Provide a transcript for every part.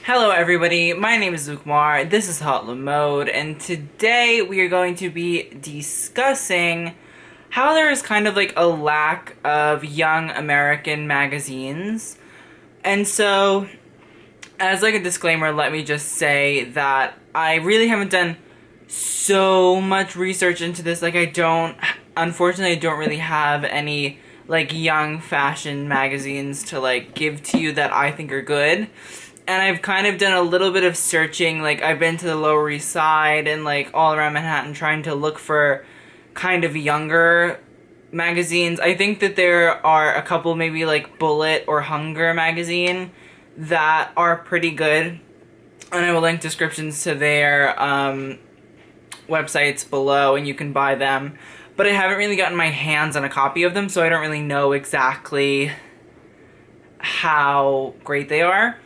Hello everybody, my name is Zukmar, this is Hot Mode, and today we are going to be discussing how there is kind of like a lack of young American magazines. And so, as like a disclaimer, let me just say that I really haven't done so much research into this. Unfortunately, I don't really have any like young fashion magazines to like give to you that I think are good. And I've kind of done a little bit of searching, like I've been to the Lower East Side and like all around Manhattan trying to look for kind of younger magazines. I think that there are a couple, maybe like Bullett or Hunger magazine, that are pretty good. And I will link descriptions to their websites below and you can buy them. But I haven't really gotten my hands on a copy of them, so I don't really know exactly how great they are.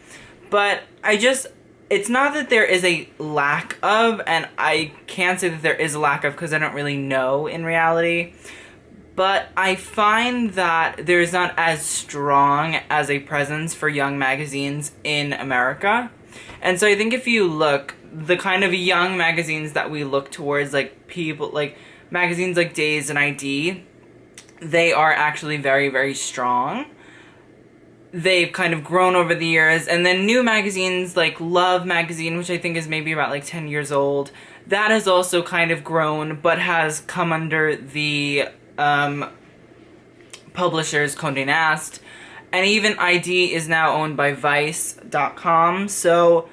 But it's not that there is a lack of, and I can't say that there is a lack of because I don't really know in reality, but I find that there is not as strong as a presence for young magazines in America. And so I think if you look, the kind of young magazines that we look towards, like people, like magazines like Dazed and ID, they are actually very, very strong. They've kind of grown over the years, and then new magazines like Love magazine, which I think is maybe about like 10 years old, that has also kind of grown but has come under the publishers Condé Nast, and even ID is now owned by Vice.com. So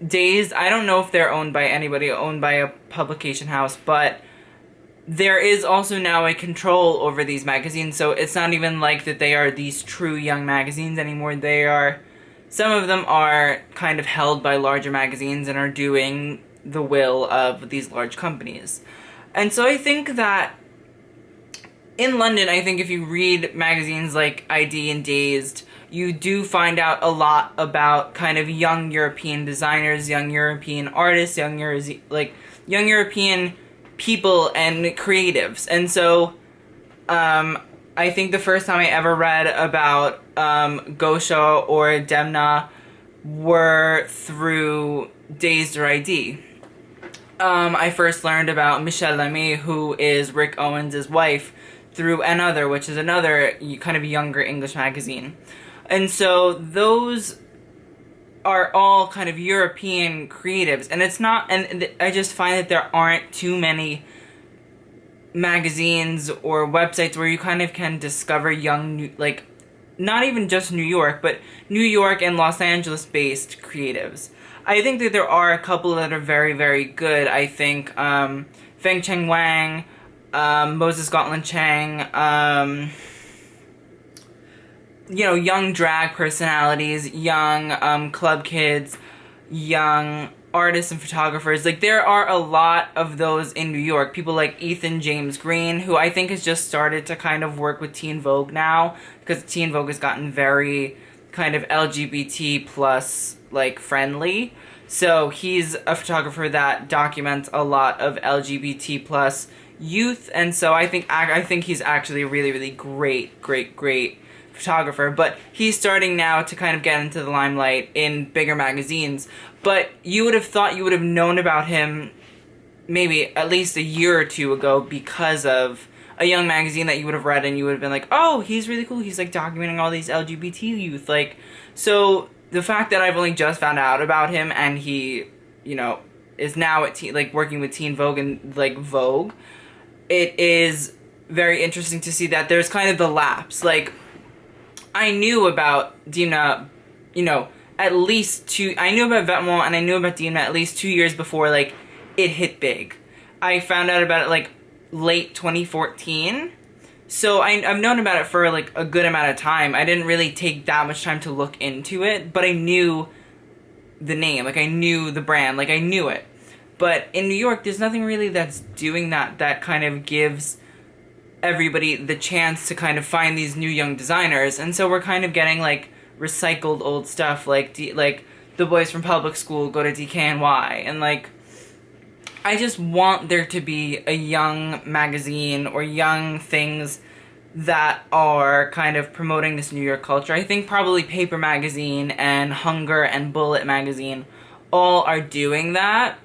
Dazed, I don't know if they're owned by anybody, owned by a publication house, but there is also now a control over these magazines, so it's not even like that they are these true young magazines anymore. Some of them are kind of held by larger magazines and are doing the will of these large companies. And so I think that in London, I think if you read magazines like ID and Dazed, you do find out a lot about kind of young European designers, young European artists, young European people and creatives. And so I think the first time I ever read about Gosha or Demna were through Dazed or ID. I first learned about Michelle Lamy, who is Rick Owens' wife, through Another, which is another kind of younger English magazine. And so those are all kind of European creatives, and it's not, and I just find that there aren't too many magazines or websites where you kind of can discover young, like, not even just New York, but New York and Los Angeles based creatives. I think that there are a couple that are very, very good. I think Feng Cheng Wang, Moses Gauntlett Cheng, young drag personalities, young club kids, young artists and photographers. Like, there are a lot of those in New York. People like Ethan James Green, who I think has just started to kind of work with Teen Vogue now, because Teen Vogue has gotten very kind of LGBT plus, like, friendly. So he's a photographer that documents a lot of LGBT plus youth, and so I think he's actually a really, really great photographer, but he's starting now to kind of get into the limelight in bigger magazines. But you would have thought you would have known about him maybe at least a year or two ago because of a young magazine that you would have read, and you would have been like, oh, he's really cool, he's like documenting all these LGBT youth. Like, so the fact that I've only just found out about him, and he, is now at working with Teen Vogue and like Vogue, it is very interesting to see that there's kind of the lapse. Like, I knew about Dimna, I knew about Vetements and I knew about Dimna at least 2 years before, like, it hit big. I found out about it, like, late 2014. So I've known about it for, like, a good amount of time. I didn't really take that much time to look into it, but I knew the name. Like, I knew the brand. Like, I knew it. But in New York, there's nothing really that's doing that kind of gives everybody the chance to kind of find these new young designers. And so we're kind of getting like recycled old stuff, like the boys from public school go to DKNY, and like I just want there to be a young magazine or young things that are kind of promoting this New York culture. I think probably Paper Magazine and Hunger and Bullett Magazine all are doing that.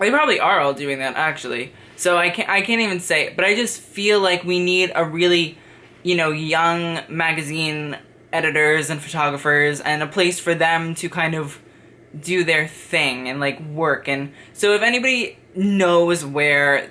They probably are all doing that, actually. So I can't even say it, but I just feel like we need a really, you know, young magazine editors and photographers and a place for them to kind of do their thing and like work. And so if anybody knows where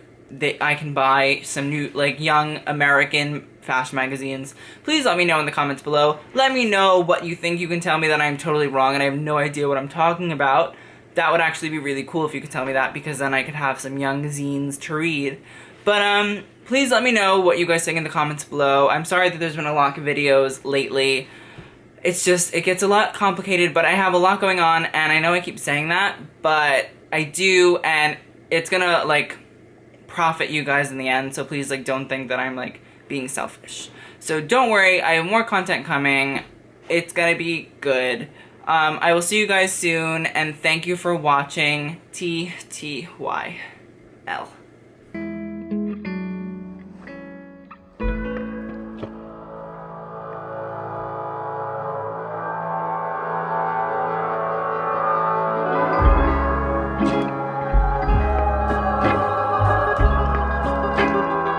I can buy some new like young American fashion magazines, please let me know in the comments below. Let me know what you think. You can tell me that I'm totally wrong and I have no idea what I'm talking about. That would actually be really cool if you could tell me that, because then I could have some young zines to read. But please let me know what you guys think in the comments below. I'm sorry that there's been a lot of videos lately. It's just, it gets a lot complicated, but I have a lot going on, and I know I keep saying that, but I do, and it's gonna, like, profit you guys in the end, so please, like, don't think that I'm, like, being selfish. So don't worry, I have more content coming. It's gonna be good. I will see you guys soon, and thank you for watching. TTYL.